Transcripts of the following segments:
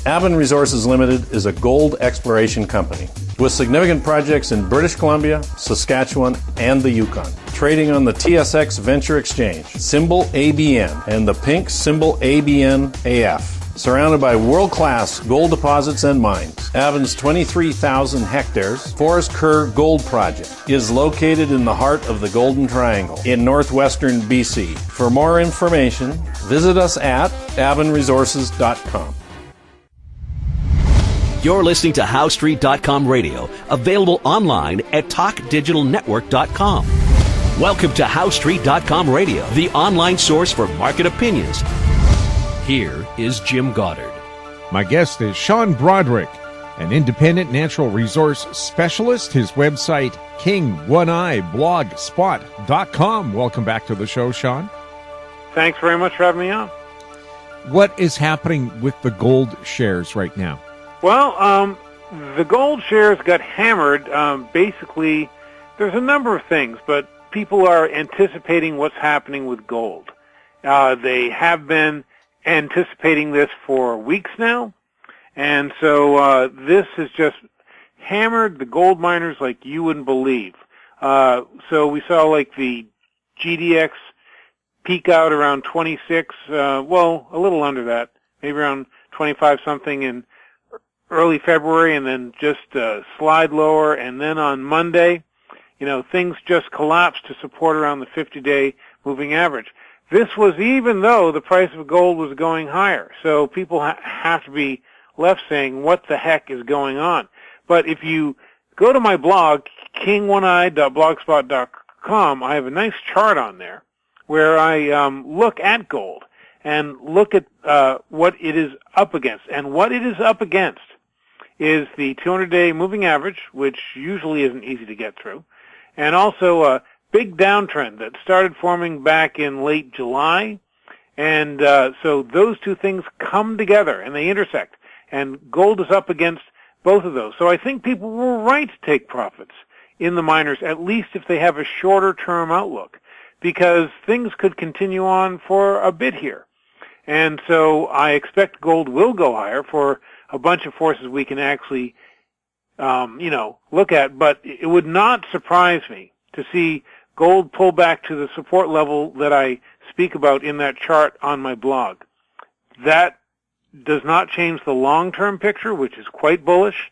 Avon Resources Limited is a gold exploration company with significant projects in British Columbia, Saskatchewan, and the Yukon. Trading on the TSX Venture Exchange, symbol ABN, and the pink symbol ABN-AF. Surrounded by world-class gold deposits and mines, Avon's 23,000 hectares Forest Kerr Gold Project is located in the heart of the Golden Triangle in northwestern BC. For more information, visit us at avonresources.com. You're listening to HowStreet.com radio, available online at TalkDigitalNetwork.com. Welcome to HowStreet.com radio, the online source for market opinions. Here is Jim Goddard. My guest is Sean Brodrick, an independent natural resource specialist. His website, king1iblogspot.com. Welcome back to the show, Sean. Thanks very much for having me on. What is happening with the gold shares right now? Well, the gold shares got hammered. Basically, there's a number of things, but people are anticipating what's happening with gold. They have been anticipating this for weeks now, and so this has just hammered the gold miners like you wouldn't believe. So we saw like the GDX peak out around 26, well, a little under that, maybe around 25 something in early February, and then just slide lower, and then on Monday, things just collapsed to support around the 50-day moving average. This was even though the price of gold was going higher. So people have to be left saying, what the heck is going on? But if you go to my blog, king1i.blogspot.com, I have a nice chart on there where I look at gold and look at what it is up against. And what it is up against is the 200-day moving average, which usually isn't easy to get through, and also a big downtrend that started forming back in late July. And so those two things come together and they intersect. And gold is up against both of those. So I think people were right to take profits in the miners, at least if they have a shorter-term outlook, because things could continue on for a bit here. And so I expect gold will go higher for a bunch of forces we can actually, look at. But it would not surprise me to see gold pull back to the support level that I speak about in that chart on my blog. That does not change the long-term picture, which is quite bullish,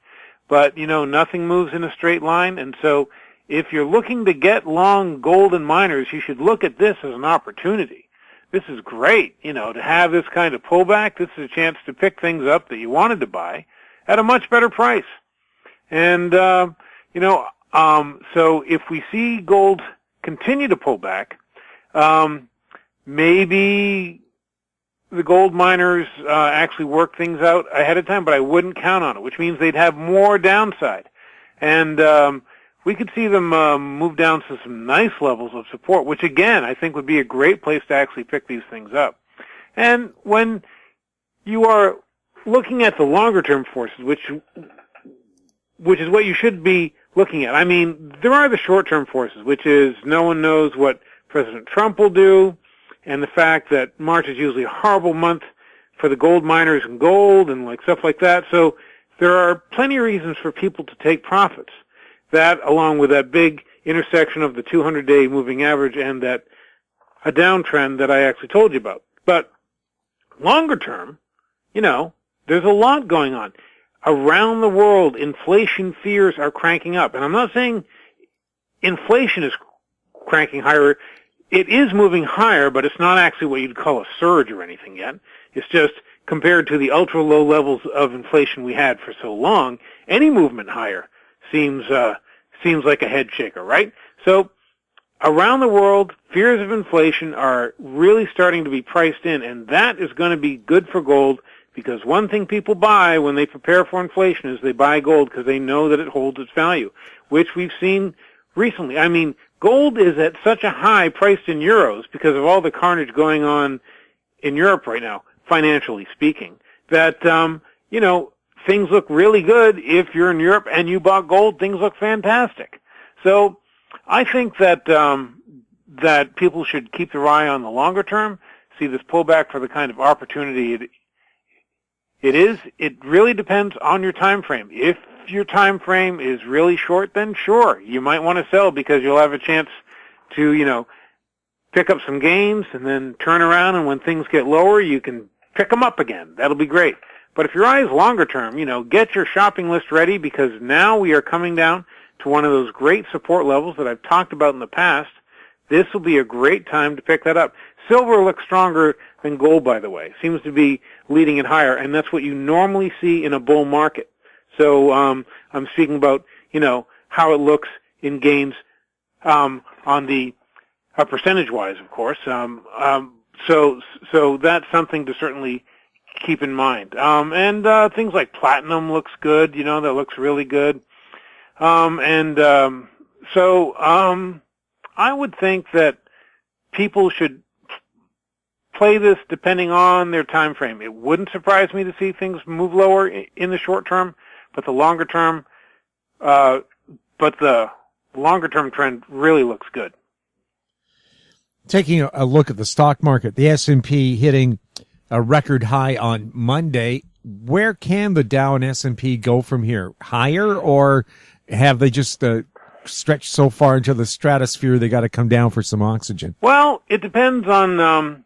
but, nothing moves in a straight line. And so if you're looking to get long gold and miners, you should look at this as an opportunity. This is great, to have this kind of pullback. This is a chance to pick things up that you wanted to buy at a much better price. And, so if we see gold continue to pull back, maybe the gold miners actually work things out ahead of time, but I wouldn't count on it, which means they'd have more downside. And we could see them move down to some nice levels of support, which, again, I think would be a great place to actually pick these things up. And when you are looking at the longer-term forces, which is what you should be looking at. I mean, there are the short-term forces, which is no one knows what President Trump will do, and the fact that March is usually a horrible month for the gold miners and gold and stuff like that. So there are plenty of reasons for people to take profits. That, along with that big intersection of the 200-day moving average and that a downtrend that I actually told you about. But longer term, there's a lot going on. Around the world, inflation fears are cranking up. And I'm not saying inflation is cranking higher. It is moving higher, but it's not actually what you'd call a surge or anything yet. It's just compared to the ultra-low levels of inflation we had for so long, any movement higher seems like a head shaker, right? So around the world, fears of inflation are really starting to be priced in, and that is going to be good for gold. Because one thing people buy when they prepare for inflation is they buy gold because they know that it holds its value, which we've seen recently. I mean, gold is at such a high priced in euros because of all the carnage going on in Europe right now, financially speaking, that, things look really good. If you're in Europe and you bought gold, things look fantastic. So I think that that people should keep their eye on the longer term, see this pullback for the kind of opportunity It really depends on your time frame. If your time frame is really short, then sure, you might want to sell because you'll have a chance to, pick up some gains and then turn around, and when things get lower, you can pick them up again. That'll be great. But if your eye is longer term, get your shopping list ready because now we are coming down to one of those great support levels that I've talked about in the past. This will be a great time to pick that up. Silver looks stronger than gold, by the way. Seems to be leading it higher, and that's what you normally see in a bull market. So I'm speaking about, how it looks in gains on the percentage-wise, of course. So that's something to certainly keep in mind. And things like platinum looks good, that looks really good. So I would think that people should play this depending on their time frame. It wouldn't surprise me to see things move lower in the short term, but the longer term trend really looks good. Taking a look at the stock market, the S&P hitting a record high on Monday. Where can the Dow and S&P go from here? Higher, or have they just stretched so far into the stratosphere they got to come down for some oxygen? Well, it depends on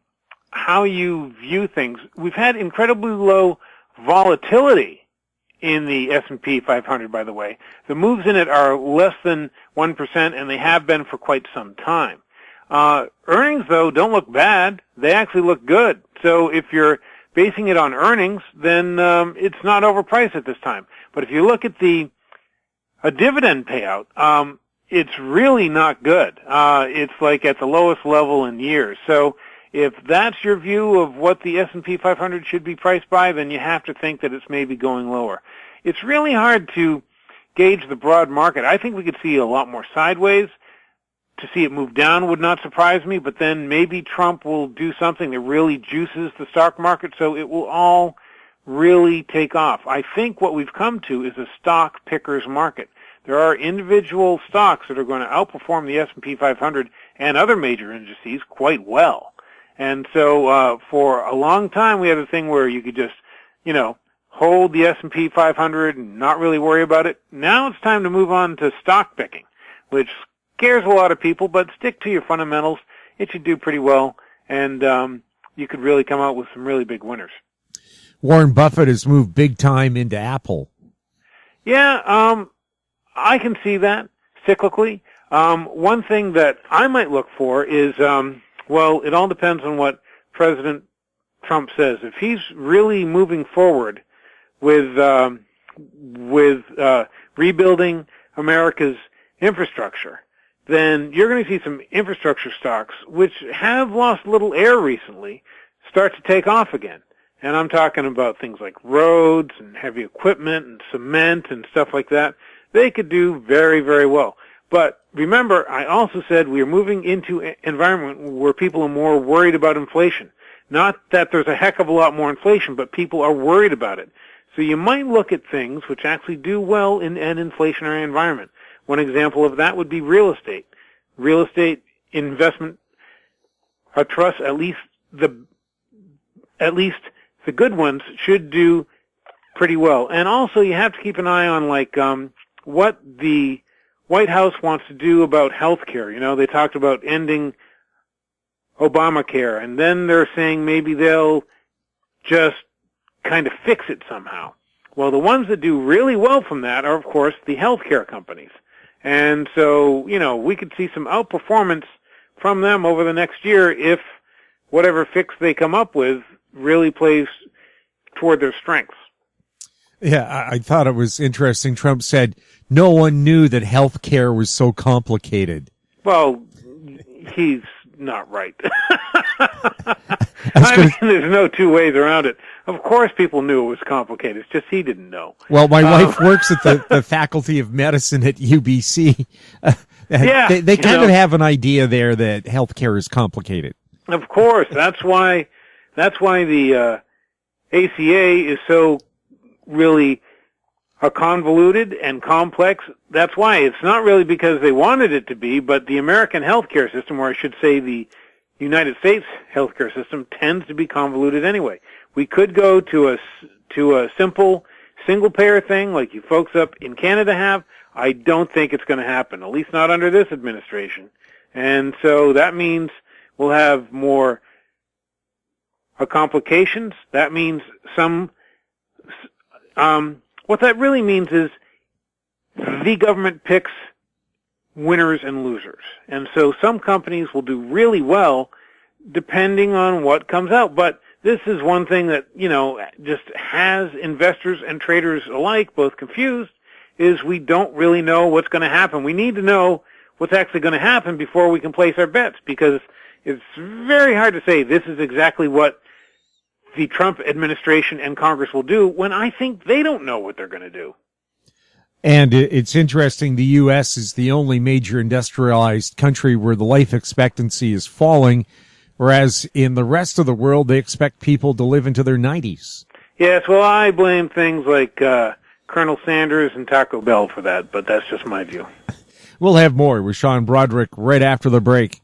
how you view things. We've had incredibly low volatility in the S&P 500, by the way. The moves in it are less than 1%, and they have been for quite some time. Earnings, though, don't look bad. They actually look good. So if you're basing it on earnings, then it's not overpriced at this time. But if you look at a dividend payout, it's really not good. It's like at the lowest level in years. So if that's your view of what the S&P 500 should be priced by, then you have to think that it's maybe going lower. It's really hard to gauge the broad market. I think we could see a lot more sideways. To see it move down would not surprise me, but then maybe Trump will do something that really juices the stock market, so it will all really take off. I think what we've come to is a stock picker's market. There are individual stocks that are going to outperform the S&P 500 and other major indices quite well. And so for a long time we had a thing where you could just, hold the S&P 500 and not really worry about it. Now it's time to move on to stock picking, which scares a lot of people, but stick to your fundamentals. It should do pretty well, and you could really come out with some really big winners. Warren Buffett has moved big time into Apple. Yeah, I can see that cyclically. One thing that I might look for is, it all depends on what President Trump says. If he's really moving forward with rebuilding America's infrastructure, then you're going to see some infrastructure stocks, which have lost a little air recently, start to take off again. And I'm talking about things like roads and heavy equipment and cement and stuff like that. They could do very, very well. But remember, I also said we are moving into an environment where people are more worried about inflation. Not that there's a heck of a lot more inflation, but people are worried about it. So you might look at things which actually do well in an inflationary environment. One example of that would be real estate. Real estate investment trusts, at least the good ones, should do pretty well. And also you have to keep an eye on what the White House wants to do about health care. They talked about ending Obamacare, and then they're saying maybe they'll just kind of fix it somehow. Well, the ones that do really well from that are, of course, the healthcare companies. And so, we could see some outperformance from them over the next year if whatever fix they come up with really plays toward their strengths. Yeah, I thought it was interesting. Trump said no one knew that health care was so complicated. Well, he's not right. There's no two ways around it. Of course people knew it was complicated. It's just he didn't know. Well, my wife works at the Faculty of Medicine at UBC. They kind of have an idea there that healthcare is complicated. Of course. That's why the ACA is so really convoluted and complex. That's why. It's not really because they wanted it to be, but the American healthcare system, or I should say the United States healthcare system, tends to be convoluted anyway. We could go to to a simple single-payer thing like you folks up in Canada have, I don't think it's going to happen, at least not under this administration. And so that means we'll have more complications. That means what that really means is the government picks winners and losers. And so some companies will do really well depending on what comes out. But this is one thing that, just has investors and traders alike both confused, is we don't really know what's going to happen. We need to know what's actually going to happen before we can place our bets, because it's very hard to say this is exactly what the Trump administration and Congress will do when I think they don't know what they're going to do. And it's interesting, the U.S. is the only major industrialized country where the life expectancy is falling, whereas in the rest of the world, they expect people to live into their 90s. Yes, well, I blame things like Colonel Sanders and Taco Bell for that, but that's just my view. We'll have more with Sean Brodrick right after the break.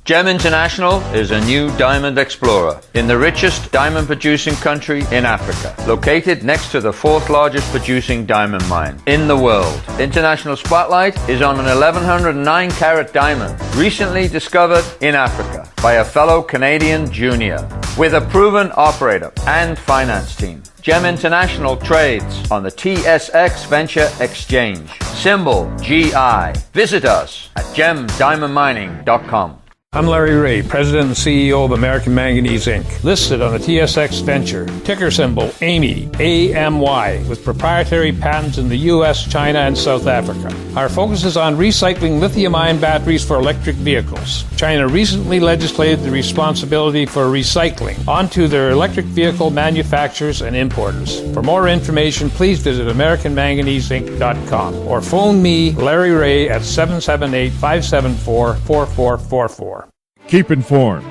GEM International is a new diamond explorer in the richest diamond-producing country in Africa, located next to the fourth largest producing diamond mine in the world. International Spotlight is on an 1109-carat diamond recently discovered in Africa by a fellow Canadian junior with a proven operator and finance team. GEM International trades on the TSX Venture Exchange, symbol GI. Visit us at gemdiamondmining.com. I'm Larry Ray, President and CEO of American Manganese, Inc., listed on the TSX Venture, ticker symbol AMY, A-M-Y, with proprietary patents in the U.S., China, and South Africa. Our focus is on recycling lithium-ion batteries for electric vehicles. China recently legislated the responsibility for recycling onto their electric vehicle manufacturers and importers. For more information, please visit AmericanManganeseInc.com or phone me, Larry Ray, at 778-574-4444. Keep informed.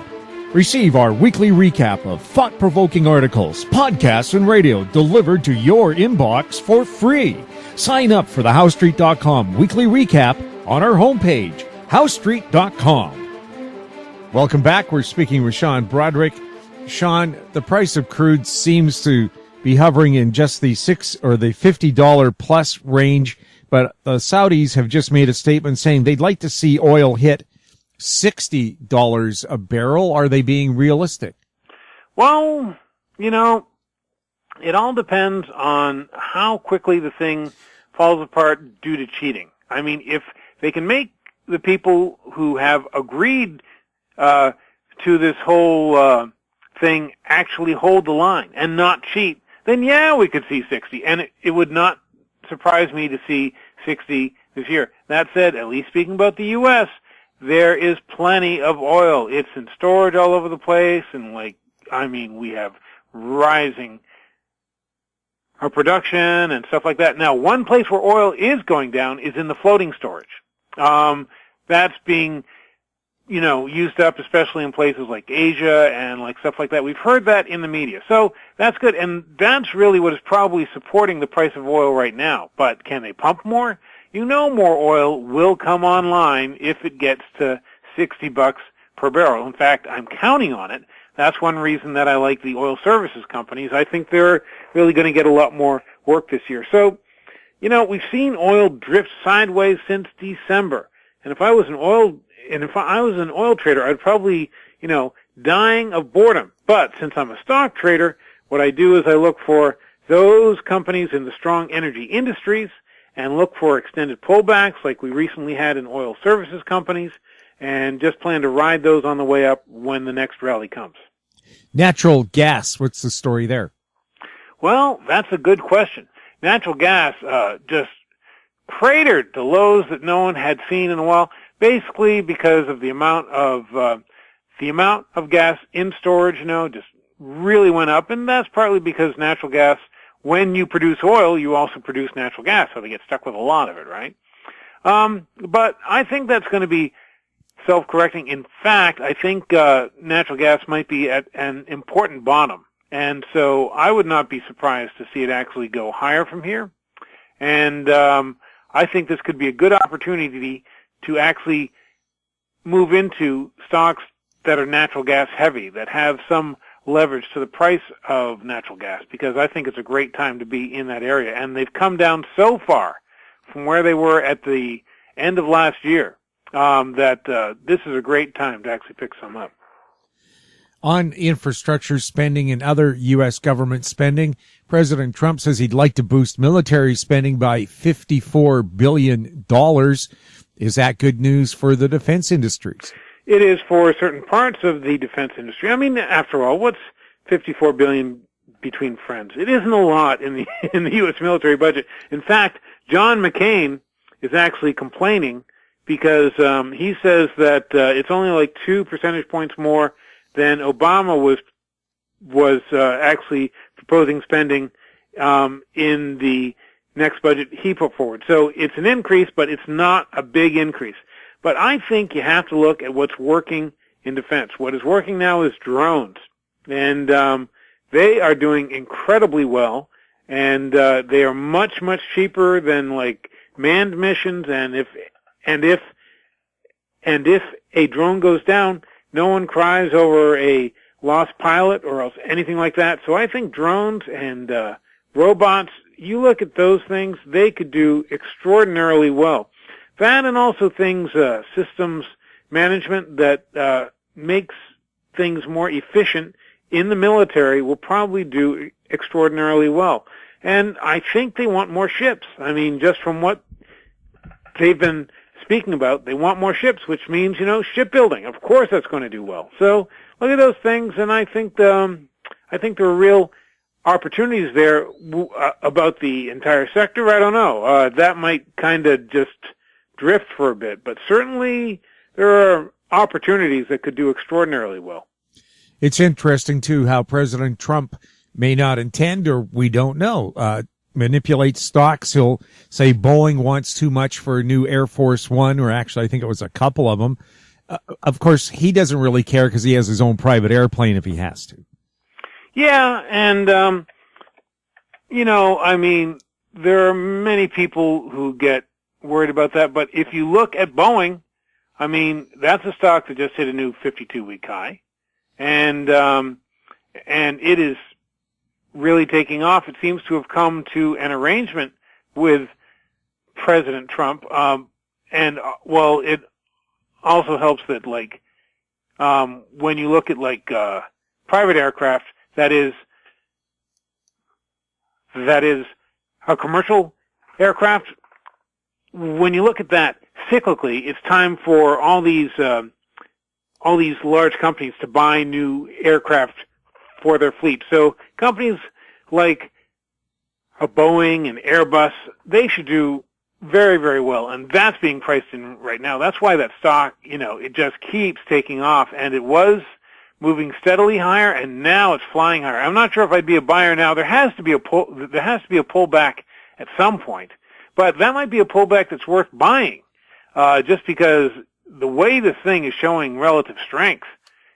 Receive our weekly recap of thought-provoking articles, podcasts, and radio delivered to your inbox for free. Sign up for the HowStreet.com weekly recap on our homepage, HowStreet.com. Welcome back. We're speaking with Sean Brodrick. Sean, the price of crude seems to be hovering in just the $50 plus range, but the Saudis have just made a statement saying they'd like to see oil hit $60 a barrel. Are they being realistic? Well, it all depends on how quickly the thing falls apart due to cheating. I mean, if they can make the people who have agreed to this whole thing actually hold the line and not cheat, then yeah, we could see 60. And it would not surprise me to see 60 this year. That said, at least speaking about the U.S., there is plenty of oil. It's in storage all over the place, and we have rising production and stuff like that. Now, one place where oil is going down is in the floating storage. That's being, used up, especially in places like Asia and stuff like that. We've heard that in the media. So that's good, and that's really what is probably supporting the price of oil right now. But can they pump more? More oil will come online if it gets to $60 per barrel. In fact, I'm counting on it. That's one reason that I like the oil services companies. I think they're really going to get a lot more work this year. So, we've seen oil drift sideways since December. And if I was an oil trader, I'd probably, dying of boredom. But since I'm a stock trader, what I do is I look for those companies in the strong energy industries and look for extended pullbacks like we recently had in oil services companies, and just plan to ride those on the way up when the next rally comes. Natural gas, what's the story there? Well, that's a good question. Natural gas just cratered to lows that no one had seen in a while, basically because of the amount of gas in storage, just really went up, and that's partly because natural gas, when you produce oil, you also produce natural gas, so they get stuck with a lot of it, right? But I think that's going to be self-correcting. In fact, I think natural gas might be at an important bottom, and so I would not be surprised to see it actually go higher from here. And I think this could be a good opportunity to actually move into stocks that are natural gas heavy, that have some leverage to the price of natural gas, because I think it's a great time to be in that area. And they've come down so far from where they were at the end of last year that this is a great time to actually pick some up. On infrastructure spending and other U.S. government spending, President Trump says he'd like to boost military spending by $54 billion. Is that good news for the defense industries? It is for certain parts of the defense industry. I mean, after all, what's $54 billion between friends? It isn't a lot in the U.S. military budget. In fact, John McCain is actually complaining because he says that it's only like 2 percentage points more than Obama was actually proposing spending in the next budget he put forward. So it's an increase, but it's not a big increase. But I think you have to look at what's working in defense. What is working now is drones, and they are doing incredibly well, and they are much, much cheaper than like manned missions. And if a drone goes down, no one cries over a lost pilot or else anything like that. So I think drones and robots, you look at those things, they could do extraordinarily well. That and also things, systems management that makes things more efficient in the military will probably do extraordinarily well. And I think they want more ships. I mean, just from what they've been speaking about, they want more ships, which means, shipbuilding. Of course that's going to do well. So look at those things, and I think there are real opportunities there. About the entire sector, I don't know. That might kind of just drift for a bit, but certainly there are opportunities that could do extraordinarily well. It's interesting, too, how President Trump may not intend, or we don't know, manipulate stocks. He'll say Boeing wants too much for a new Air Force One, or actually I think it was a couple of them. Of course, he doesn't really care because he has his own private airplane if he has to. Yeah, and, I mean, there are many people who get worried about that, but if you look at Boeing, I mean, that's a stock that just hit a new 52-week high, and it is really taking off. It seems to have come to an arrangement with President Trump, it also helps that, when you look at, private aircraft, that is a commercial aircraft, when you look at that cyclically, it's time for all these large companies to buy new aircraft for their fleet. So companies like a Boeing and Airbus, they should do very, very well, and that's being priced in right now. That's why that stock, it just keeps taking off, and it was moving steadily higher, and now it's flying higher. I'm not sure if I'd be a buyer now. There has to be a pullback at some point. But that might be a pullback that's worth buying, just because the way this thing is showing relative strength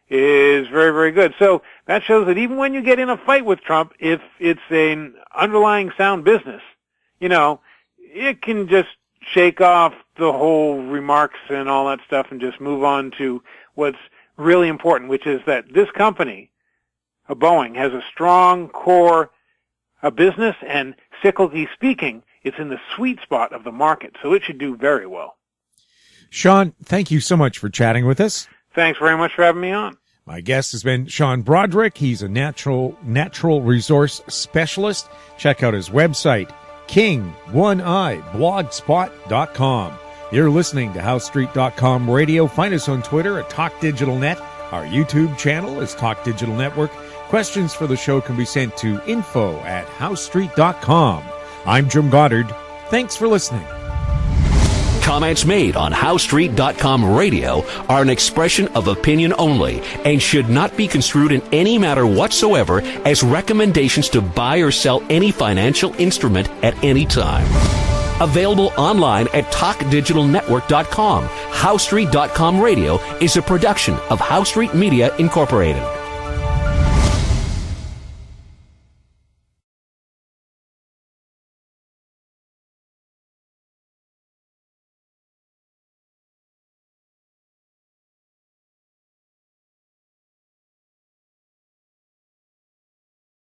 is very, very good. So that shows that even when you get in a fight with Trump, if it's an underlying sound business, it can just shake off the whole remarks and all that stuff and just move on to what's really important, which is that this company, Boeing, has a strong core business, and cyclically speaking, it's in the sweet spot of the market, so it should do very well. Sean, thank you so much for chatting with us. Thanks very much for having me on. My guest has been Sean Brodrick. He's a natural resource specialist. Check out his website, king1iblogspot.com. You're listening to HowStreet.com radio. Find us on Twitter at TalkDigitalNet. Our YouTube channel is Talk Digital Network. Questions for the show can be sent to info@HowStreet.com. I'm Jim Goddard. Thanks for listening. Comments made on HowStreet.com radio are an expression of opinion only and should not be construed in any matter whatsoever as recommendations to buy or sell any financial instrument at any time. Available online at TalkDigitalNetwork.com. HowStreet.com radio is a production of HowStreet Media Incorporated.